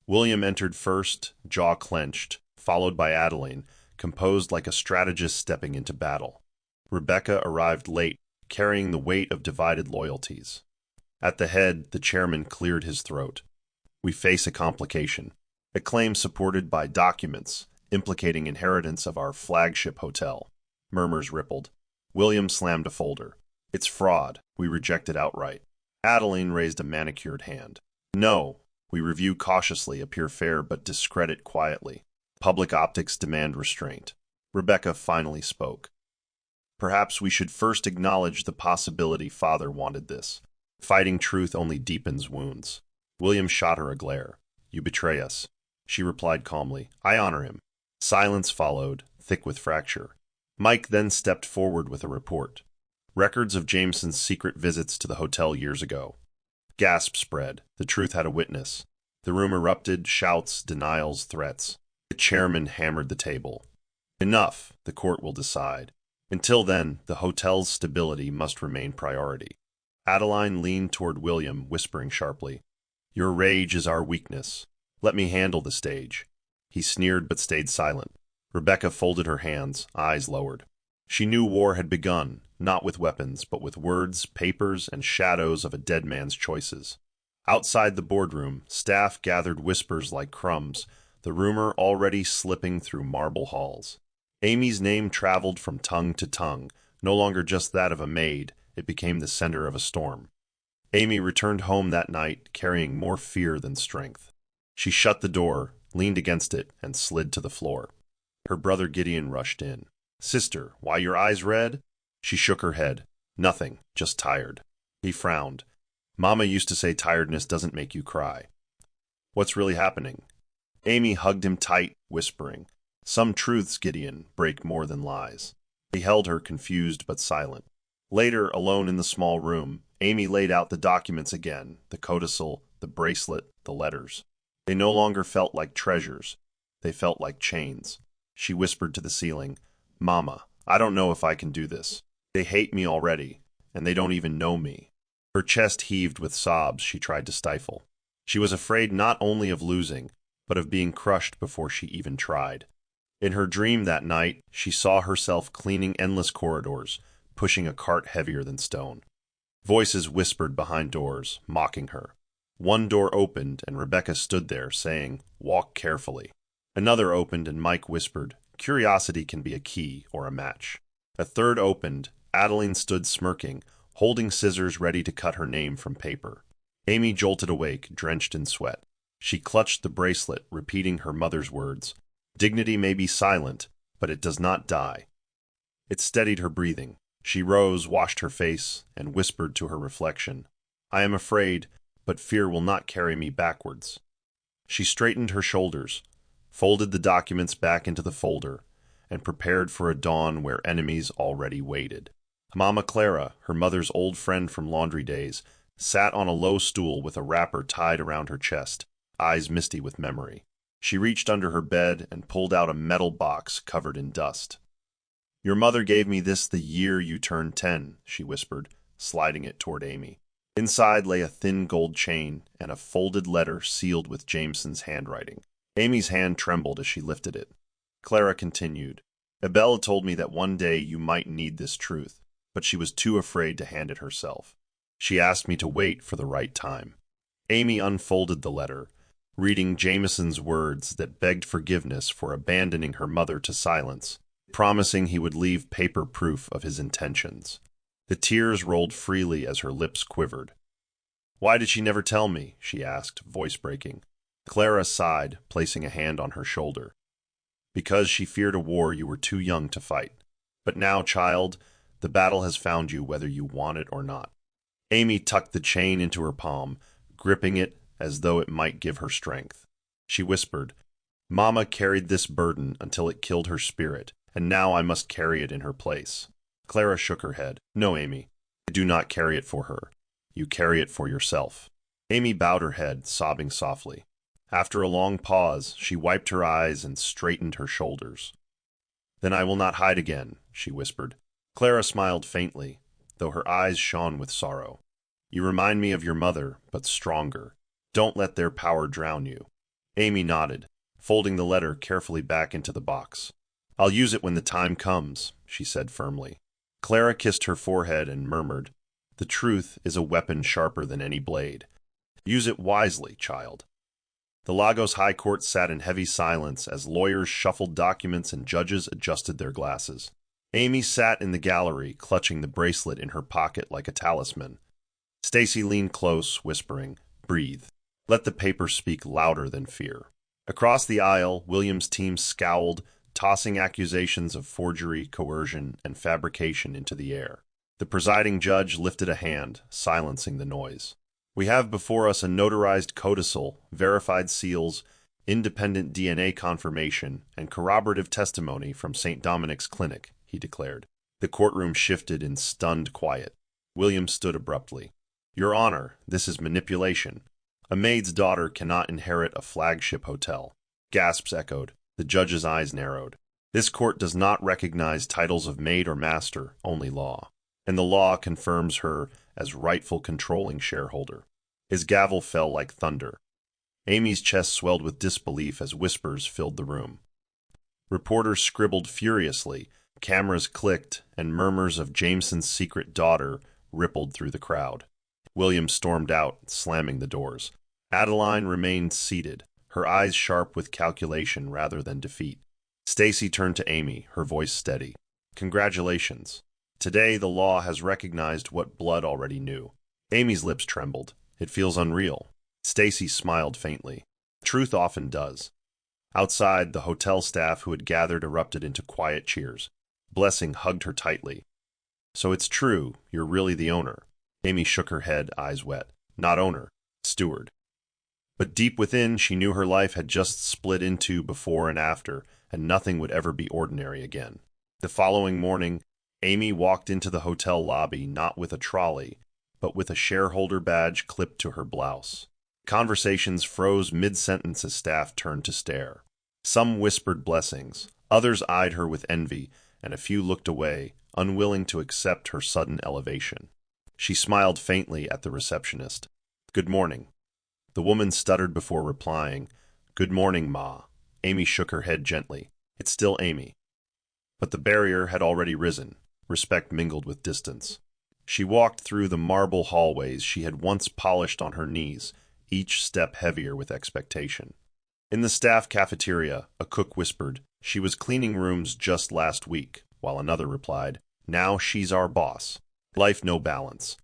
William entered first, jaw clenched, followed by Adeline, composed like a strategist stepping into battle. Rebecca arrived late, carrying the weight of divided loyalties. At the head, the chairman cleared his throat. "We face a complication. A claim supported by documents, implicating inheritance of our flagship hotel." Murmurs rippled. William slammed a folder. "It's fraud. We reject it outright." Adeline raised a manicured hand. "No. We review cautiously, appear fair, but discredit quietly. Public optics demand restraint." Rebecca finally spoke. "Perhaps we should first acknowledge the possibility Father wanted this. Fighting truth only deepens wounds." William shot her a glare. "You betray us." She replied calmly, "I honor him." Silence followed, thick with fracture. Mike then stepped forward with a report. Records of Jameson's secret visits to the hotel years ago. Gasps spread. The truth had a witness. The room erupted, shouts, denials, threats. The chairman hammered the table. "Enough. The court will decide." Until then, the hotel's stability must remain priority. Adeline leaned toward William, whispering sharply, "Your rage is our weakness. Let me handle the stage." He sneered but stayed silent. Rebecca folded her hands, eyes lowered. She knew war had begun, not with weapons, but with words, papers, and shadows of a dead man's choices. Outside the boardroom, staff gathered whispers like crumbs, the rumor already slipping through marble halls. Amy's name traveled from tongue to tongue, no longer just that of a maid, it became the center of a storm. Amy returned home that night, carrying more fear than strength. She shut the door, leaned against it, and slid to the floor. Her brother Gideon rushed in. "Sister, why your eyes red?" She shook her head. "Nothing, just tired." He frowned. "Mama used to say tiredness doesn't make you cry." "What's really happening?" Amy hugged him tight, whispering, "Some truths, Gideon, break more than lies." He held her, confused but silent. Later, alone in the small room, Amy laid out the documents again, the codicil, the bracelet, the letters. They no longer felt like treasures. They felt like chains. She whispered to the ceiling, "Mama, I don't know if I can do this. They hate me already, and they don't even know me." Her chest heaved with sobs she tried to stifle. She was afraid not only of losing, but of being crushed before she even tried. In her dream that night, she saw herself cleaning endless corridors, pushing a cart heavier than stone. Voices whispered behind doors, mocking her. One door opened, and Rebecca stood there, saying, "Walk carefully." Another opened, and Mike whispered, "Curiosity can be a key or a match." A third opened. Adeline stood smirking, holding scissors ready to cut her name from paper. Amy jolted awake, drenched in sweat. She clutched the bracelet, repeating her mother's words, "Dignity may be silent, but it does not die." It steadied her breathing. She rose, washed her face, and whispered to her reflection, "I am afraid, but fear will not carry me backwards." She straightened her shoulders, folded the documents back into the folder, and prepared for a dawn where enemies already waited. Mama Clara, her mother's old friend from laundry days, sat on a low stool with a wrapper tied around her chest, eyes misty with memory. She reached under her bed and pulled out a metal box covered in dust. "Your mother gave me this the year you turned 10, she whispered, sliding it toward Amy. Inside lay a thin gold chain and a folded letter sealed with Jameson's handwriting. Amy's hand trembled as she lifted it. Clara continued, "Abella told me that one day you might need this truth, but she was too afraid to hand it herself. She asked me to wait for the right time." Amy unfolded the letter, reading Jameson's words that begged forgiveness for abandoning her mother to silence, promising he would leave paper proof of his intentions. The tears rolled freely as her lips quivered. "Why did she never tell me?" she asked, voice breaking. Clara sighed, placing a hand on her shoulder. "Because she feared a war you were too young to fight. But now, child, the battle has found you whether you want it or not." Amy tucked the chain into her palm, gripping it as though it might give her strength. She whispered, "Mama carried this burden until it killed her spirit, and now I must carry it in her place." Clara shook her head. "No, Amy, I do not carry it for her. You carry it for yourself." Amy bowed her head, sobbing softly. After a long pause, she wiped her eyes and straightened her shoulders. "Then I will not hide again," she whispered. Clara smiled faintly, though her eyes shone with sorrow. "You remind me of your mother, but stronger. Don't let their power drown you." Amy nodded, folding the letter carefully back into the box. "I'll use it when the time comes," she said firmly. Clara kissed her forehead and murmured, "The truth is a weapon sharper than any blade. Use it wisely, child." The Lagos High Court sat in heavy silence as lawyers shuffled documents and judges adjusted their glasses. Amy sat in the gallery, clutching the bracelet in her pocket like a talisman. Stacy leaned close, whispering, "Breathe. Let the paper speak louder than fear." Across the aisle, William's team scowled, tossing accusations of forgery, coercion, and fabrication into the air. The presiding judge lifted a hand, silencing the noise. "We have before us a notarized codicil, verified seals, independent DNA confirmation, and corroborative testimony from St. Dominic's Clinic," he declared. The courtroom shifted in stunned quiet. William stood abruptly. "Your Honor, this is manipulation. A maid's daughter cannot inherit a flagship hotel." Gasps echoed. The judge's eyes narrowed. This court does not recognize titles of maid or master, only law. And the law confirms her as rightful controlling shareholder. His gavel fell like thunder. Amy's chest swelled with disbelief as whispers filled the room. Reporters scribbled furiously, cameras clicked, and murmurs of Jameson's secret daughter rippled through the crowd. William stormed out, slamming the doors. Adeline remained seated, her eyes sharp with calculation rather than defeat. Stacy turned to Amy, her voice steady. Congratulations. Today the law has recognized what blood already knew. Amy's lips trembled. It feels unreal. Stacy smiled faintly. Truth often does. Outside, the hotel staff who had gathered erupted into quiet cheers. Blessing hugged her tightly. So it's true, you're really the owner. Amy shook her head, eyes wet. Not owner, steward. But deep within, she knew her life had just split into before and after, and nothing would ever be ordinary again. The following morning, Amy walked into the hotel lobby not with a trolley, but with a shareholder badge clipped to her blouse. Conversations froze mid-sentence as staff turned to stare. Some whispered blessings, others eyed her with envy, and a few looked away, unwilling to accept her sudden elevation. She smiled faintly at the receptionist. Good morning. The woman stuttered before replying. Good morning, Ma. Amy shook her head gently. It's still Amy. But the barrier had already risen. Respect mingled with distance. She walked through the marble hallways she had once polished on her knees, each step heavier with expectation. In the staff cafeteria, a cook whispered, she was cleaning rooms just last week, while another replied, now she's our boss. Life no balance.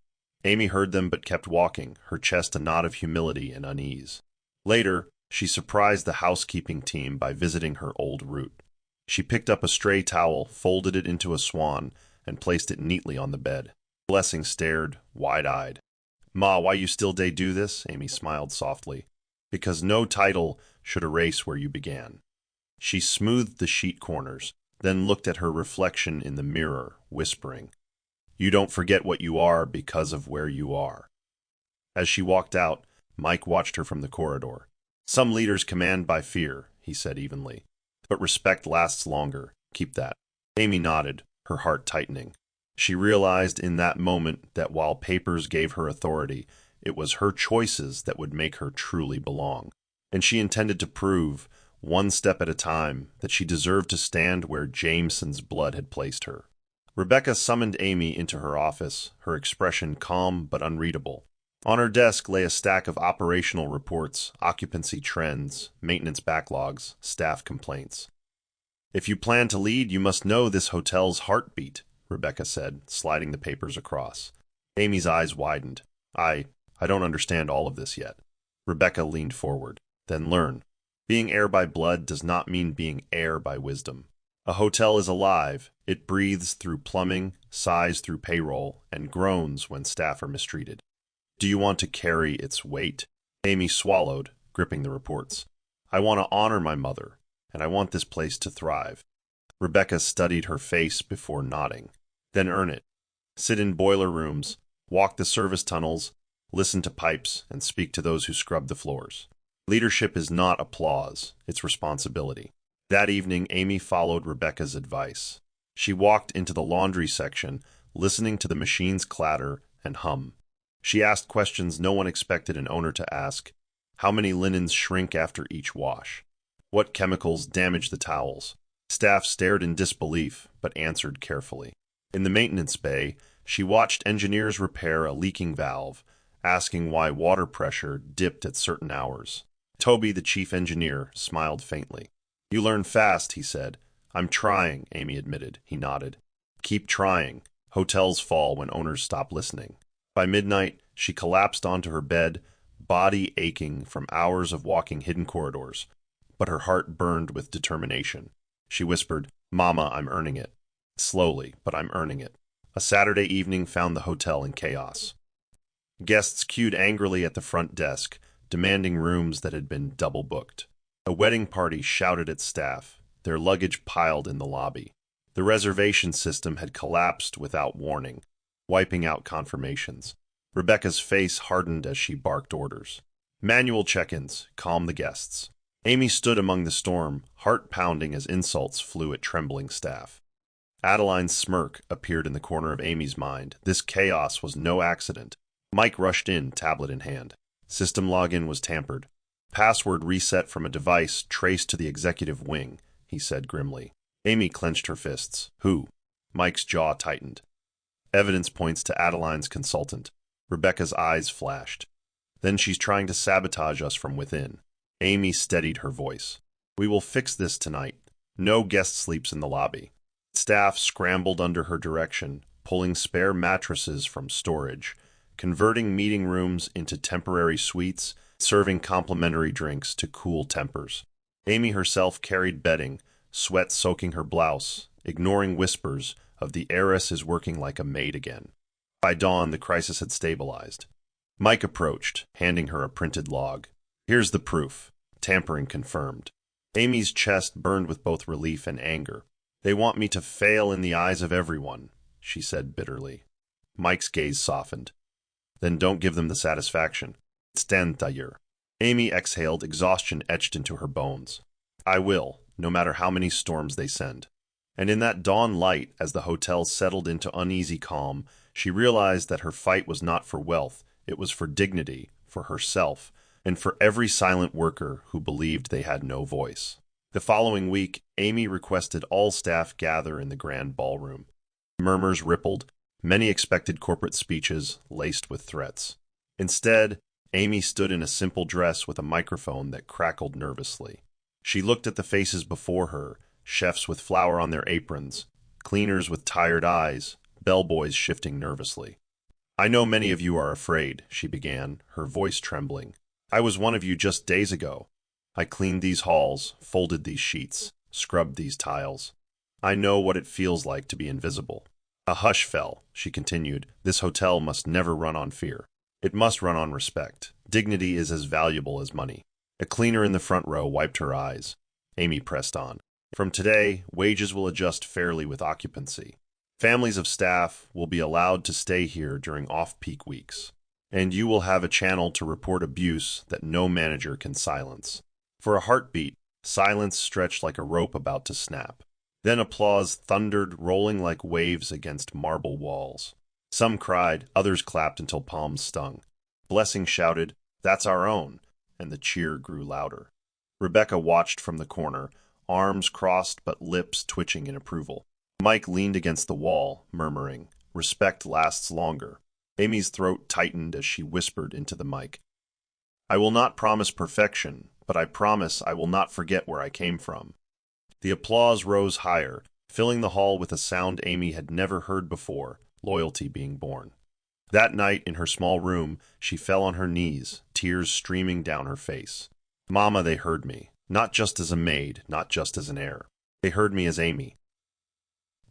Amy heard them but kept walking, her chest a knot of humility and unease. Later, she surprised the housekeeping team by visiting her old route. She picked up a stray towel, folded it into a swan, and placed it neatly on the bed. Blessing stared, wide-eyed. Ma, why you still do this? Amy smiled softly. Because no title should erase where you began. She smoothed the sheet corners, then looked at her reflection in the mirror, whispering, you don't forget what you are because of where you are. As she walked out, Mike watched her from the corridor. Some leaders command by fear, he said evenly. But respect lasts longer. Keep that. Amy nodded, her heart tightening. She realized in that moment that while papers gave her authority, it was her choices that would make her truly belong. And she intended to prove, one step at a time, that she deserved to stand where Jameson's blood had placed her. Rebecca summoned Amy into her office, her expression calm but unreadable. On her desk lay a stack of operational reports, occupancy trends, maintenance backlogs, staff complaints. If you plan to lead, you must know this hotel's heartbeat, Rebecca said, sliding the papers across. Amy's eyes widened. I don't understand all of this yet. Rebecca leaned forward. Then learn. Being heir by blood does not mean being heir by wisdom. A hotel is alive. It breathes through plumbing, sighs through payroll, and groans when staff are mistreated. Do you want to carry its weight? Amy swallowed, gripping the reports. I want to honor my mother, and I want this place to thrive. Rebecca studied her face before nodding. Then earn it. Sit in boiler rooms, walk the service tunnels, listen to pipes, and speak to those who scrub the floors. Leadership is not applause, it's responsibility. That evening, Amy followed Rebecca's advice. She walked into the laundry section, listening to the machines clatter and hum. She asked questions no one expected an owner to ask. How many linens shrink after each wash? What chemicals damage the towels? Staff stared in disbelief, but answered carefully. In the maintenance bay, she watched engineers repair a leaking valve, asking why water pressure dipped at certain hours. Toby, the chief engineer, smiled faintly. You learn fast, he said. I'm trying, Amy admitted. He nodded. Keep trying. Hotels fall when owners stop listening. By midnight, she collapsed onto her bed, body aching from hours of walking hidden corridors, but her heart burned with determination. She whispered, Mama, I'm earning it. Slowly, but I'm earning it. A Saturday evening found the hotel in chaos. Guests queued angrily at the front desk, demanding rooms that had been double booked. A wedding party shouted at staff, their luggage piled in the lobby. The reservation system had collapsed without warning, wiping out confirmations. Rebecca's face hardened as she barked orders. Manual check-ins, calm the guests. Amy stood among the storm, heart pounding as insults flew at trembling staff. Adeline's smirk appeared in the corner of Amy's mind. This chaos was no accident. Mike rushed in, tablet in hand. System login was tampered. Password reset from a device traced to the executive wing, he said grimly. Amy clenched her fists. Who? Mike's jaw tightened. Evidence points to Adeline's consultant. Rebecca's eyes flashed. Then she's trying to sabotage us from within. Amy steadied her voice. We will fix this tonight. No guest sleeps in the lobby. Staff scrambled under her direction, pulling spare mattresses from storage, converting meeting rooms into temporary suites, serving complimentary drinks to cool tempers. Amy herself carried bedding, sweat soaking her blouse, ignoring whispers of the heiress is working like a maid again. By dawn, the crisis had stabilized. Mike approached, handing her a printed log. Here's the proof. Tampering confirmed. Amy's chest burned with both relief and anger. They want me to fail in the eyes of everyone, she said bitterly. Mike's gaze softened. Then don't give them the satisfaction. Stand tailleur. Amy exhaled, exhaustion etched into her bones. I will, no matter how many storms they send. And in that dawn light, as the hotel settled into uneasy calm, she realized that her fight was not for wealth, it was for dignity, for herself, and for every silent worker who believed they had no voice. The following week, Amy requested all staff gather in the grand ballroom. Murmurs rippled, many expected corporate speeches laced with threats. Instead, Amy stood in a simple dress with a microphone that crackled nervously. She looked at the faces before her, chefs with flour on their aprons, cleaners with tired eyes, bellboys shifting nervously. I know many of you are afraid, she began, her voice trembling. I was one of you just days ago. I cleaned these halls, folded these sheets, scrubbed these tiles. I know what it feels like to be invisible. A hush fell, she continued. This hotel must never run on fear. It must run on respect. Dignity is as valuable as money. A cleaner in the front row wiped her eyes. Amy pressed on. From today, wages will adjust fairly with occupancy. Families of staff will be allowed to stay here during off-peak weeks. And you will have a channel to report abuse that no manager can silence. For a heartbeat, silence stretched like a rope about to snap. Then applause thundered, rolling like waves against marble walls. Some cried, others clapped until palms stung. Blessing shouted, "That's our own," and the cheer grew louder. Rebecca watched from the corner, arms crossed but lips twitching in approval. Mike leaned against the wall, murmuring, "Respect lasts longer." Amy's throat tightened as she whispered into the mic. I will not promise perfection, but I promise I will not forget where I came from. The applause rose higher, filling the hall with a sound Amy had never heard before, loyalty being born. That night, in her small room, she fell on her knees, tears streaming down her face. Mama, they heard me, not just as a maid, not just as an heir. They heard me as Amy.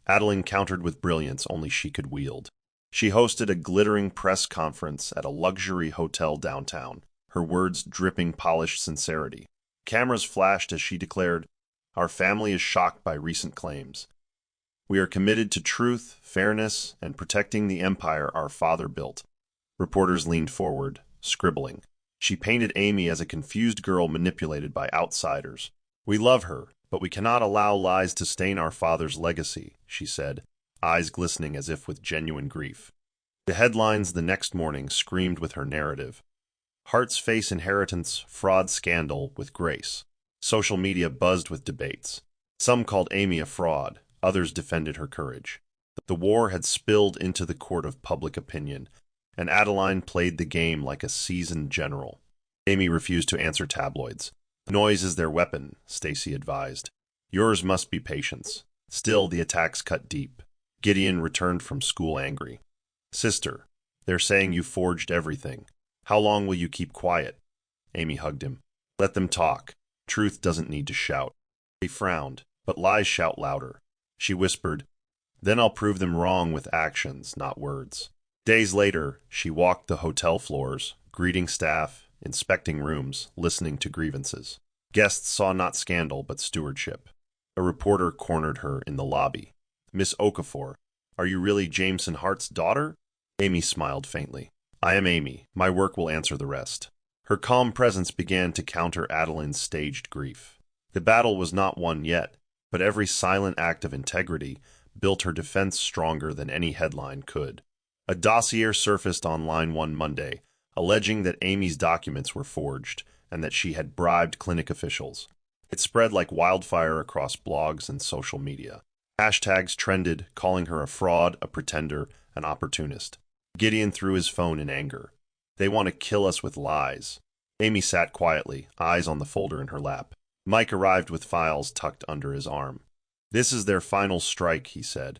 Adeline countered with brilliance only she could wield. She hosted a glittering press conference at a luxury hotel downtown, her words dripping polished sincerity. Cameras flashed as she declared, "Our family is shocked by recent claims. We are committed to truth, fairness, and protecting the empire our father built." Reporters leaned forward, scribbling. She painted Amy as a confused girl manipulated by outsiders. "We love her, but we cannot allow lies to stain our father's legacy," she said, eyes glistening as if with genuine grief. The headlines the next morning screamed with her narrative. Hart's face inheritance, fraud scandal with grace. Social media buzzed with debates. Some called Amy a fraud, others defended her courage. The war had spilled into the court of public opinion, and Adeline played the game like a seasoned general. Amy refused to answer tabloids. Noise is their weapon, Stacy advised. Yours must be patience. Still, the attacks cut deep. Gideon returned from school angry. "Sister, they're saying you forged everything. How long will you keep quiet?" Amy hugged him. "Let them talk. Truth doesn't need to shout." He frowned, "But lies shout louder." She whispered, "Then I'll prove them wrong with actions, not words." Days later, she walked the hotel floors, greeting staff, inspecting rooms, listening to grievances. Guests saw not scandal, but stewardship. A reporter cornered her in the lobby. "Miss Okafor, are you really Jameson Hart's daughter?" Amy smiled faintly. "I am Amy. My work will answer the rest." Her calm presence began to counter Adeline's staged grief. The battle was not won yet, but every silent act of integrity built her defense stronger than any headline could. A dossier surfaced online one Monday, alleging that Amy's documents were forged and that she had bribed clinic officials. It spread like wildfire across blogs and social media. Hashtags trended, calling her a fraud, a pretender, an opportunist. Gideon threw his phone in anger. They want to kill us with lies. Amy sat quietly, eyes on the folder in her lap. Mike arrived with files tucked under his arm. This is their final strike, he said.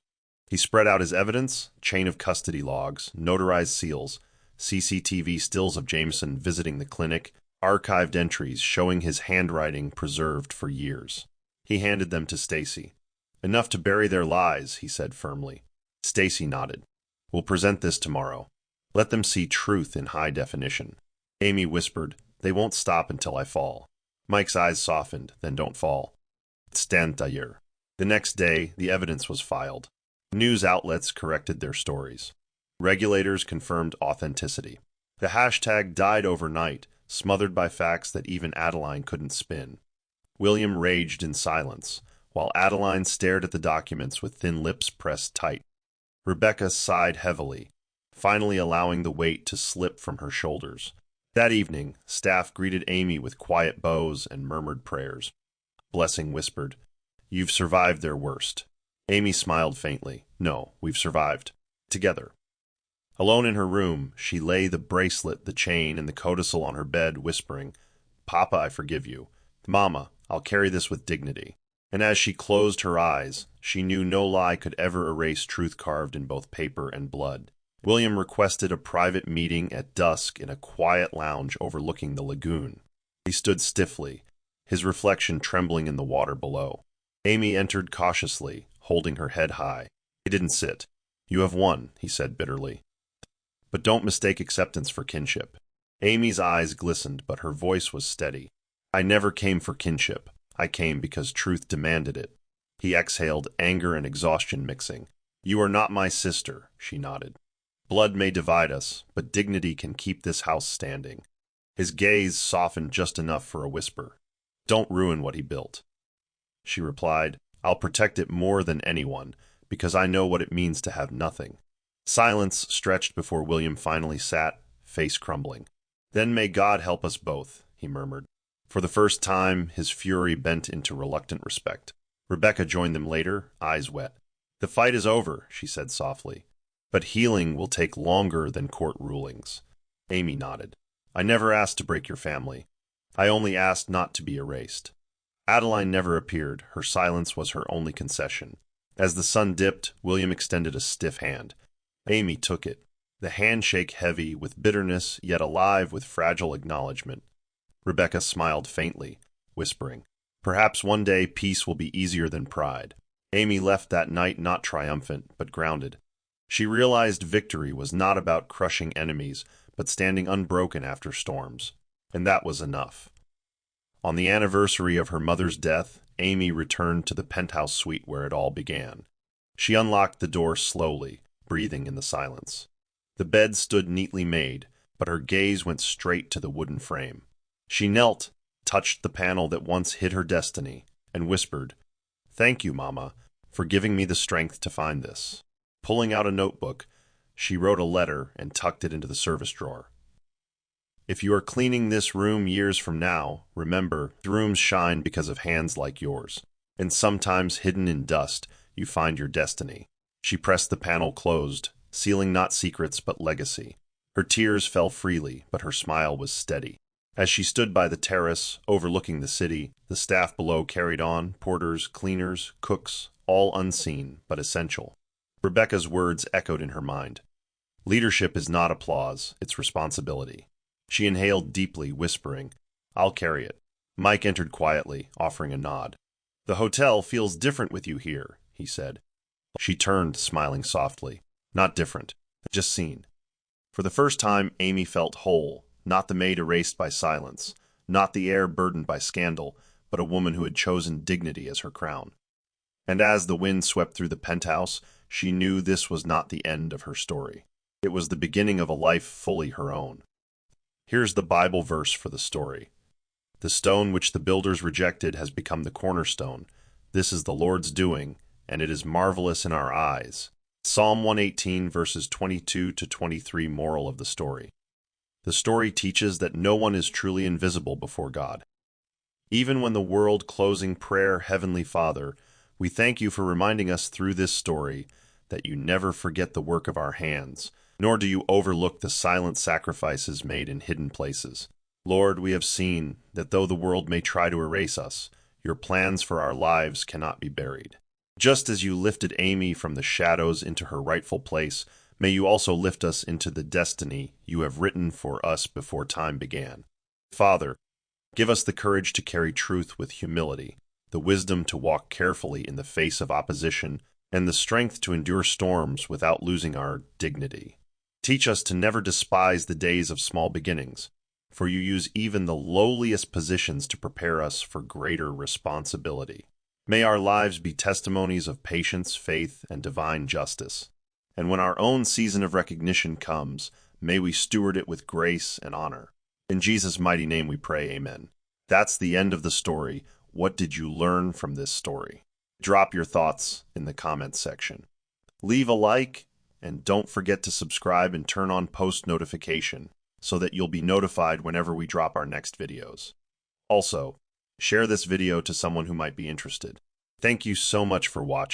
He spread out his evidence, chain of custody logs, notarized seals, CCTV stills of Jameson visiting the clinic, archived entries showing his handwriting preserved for years. He handed them to Stacy. Enough to bury their lies, he said firmly. Stacy nodded. We'll present this tomorrow. Let them see truth in high definition. Amy whispered, they won't stop until I fall. Mike's eyes softened, then don't fall. Stand d'ailleurs. The next day, the evidence was filed. News outlets corrected their stories. Regulators confirmed authenticity. The hashtag died overnight, smothered by facts that even Adeline couldn't spin. William raged in silence, while Adeline stared at the documents with thin lips pressed tight. Rebecca sighed heavily, finally allowing the weight to slip from her shoulders. That evening, staff greeted Amy with quiet bows and murmured prayers. Blessing whispered, "You've survived their worst." Amy smiled faintly. "No, we've survived. Together." Alone in her room, she lay the bracelet, the chain, and the codicil on her bed, whispering, "Papa, I forgive you. Mama, I'll carry this with dignity." And as she closed her eyes, she knew no lie could ever erase truth carved in both paper and blood. William requested a private meeting at dusk in a quiet lounge overlooking the lagoon. He stood stiffly, his reflection trembling in the water below. Amy entered cautiously, holding her head high. He didn't sit. "You have won," he said bitterly. "But don't mistake acceptance for kinship." Amy's eyes glistened, but her voice was steady. "I never came for kinship. I came because truth demanded it." He exhaled, anger and exhaustion mixing. "You are not my sister," she nodded. "Blood may divide us, but dignity can keep this house standing." His gaze softened just enough for a whisper. "Don't ruin what he built." She replied, "I'll protect it more than anyone, because I know what it means to have nothing." Silence stretched before William finally sat, face crumbling. "Then may God help us both," he murmured. For the first time, his fury bent into reluctant respect. Rebecca joined them later, eyes wet. "The fight is over," she said softly. "But healing will take longer than court rulings." Amy nodded. "I never asked to break your family. I only asked not to be erased." Adeline never appeared. Her silence was her only concession. As the sun dipped, William extended a stiff hand. Amy took it, the handshake heavy with bitterness, yet alive with fragile acknowledgement. Rebecca smiled faintly, whispering, "Perhaps one day peace will be easier than pride." Amy left that night not triumphant, but grounded. She realized victory was not about crushing enemies, but standing unbroken after storms. And that was enough. On the anniversary of her mother's death, Amy returned to the penthouse suite where it all began. She unlocked the door slowly, breathing in the silence. The bed stood neatly made, but her gaze went straight to the wooden frame. She knelt, touched the panel that once hid her destiny, and whispered, "Thank you, Mama, for giving me the strength to find this." Pulling out a notebook, she wrote a letter and tucked it into the service drawer. "If you are cleaning this room years from now, remember, rooms shine because of hands like yours. And sometimes hidden in dust, you find your destiny." She pressed the panel closed, sealing not secrets but legacy. Her tears fell freely, but her smile was steady. As she stood by the terrace, overlooking the city, the staff below carried on, porters, cleaners, cooks, all unseen, but essential. Rebecca's words echoed in her mind. Leadership is not applause, it's responsibility. She inhaled deeply, whispering, "I'll carry it." Mike entered quietly, offering a nod. "The hotel feels different with you here," he said. She turned, smiling softly. "Not different, just seen." For the first time, Amy felt whole, not the maid erased by silence, not the heir burdened by scandal, but a woman who had chosen dignity as her crown. And as the wind swept through the penthouse, she knew this was not the end of her story. It was the beginning of a life fully her own. Here's the Bible verse for the story. The stone which the builders rejected has become the cornerstone. This is the Lord's doing, and it is marvelous in our eyes. Psalm 118, verses 22 to 23, moral of the story. The story teaches that no one is truly invisible before God. Even when the world closing prayer, Heavenly Father, we thank you for reminding us through this story that you never forget the work of our hands, nor do you overlook the silent sacrifices made in hidden places. Lord, we have seen that though the world may try to erase us, your plans for our lives cannot be buried. Just as you lifted Amy from the shadows into her rightful place, may you also lift us into the destiny you have written for us before time began. Father, give us the courage to carry truth with humility, the wisdom to walk carefully in the face of opposition, and the strength to endure storms without losing our dignity. Teach us to never despise the days of small beginnings, for you use even the lowliest positions to prepare us for greater responsibility. May our lives be testimonies of patience, faith, and divine justice. And when our own season of recognition comes, may we steward it with grace and honor. In Jesus' mighty name we pray, amen. That's the end of the story. What did you learn from this story? Drop your thoughts in the comments section. Leave a like, and don't forget to subscribe and turn on post notification so that you'll be notified whenever we drop our next videos. Also, share this video to someone who might be interested. Thank you so much for watching.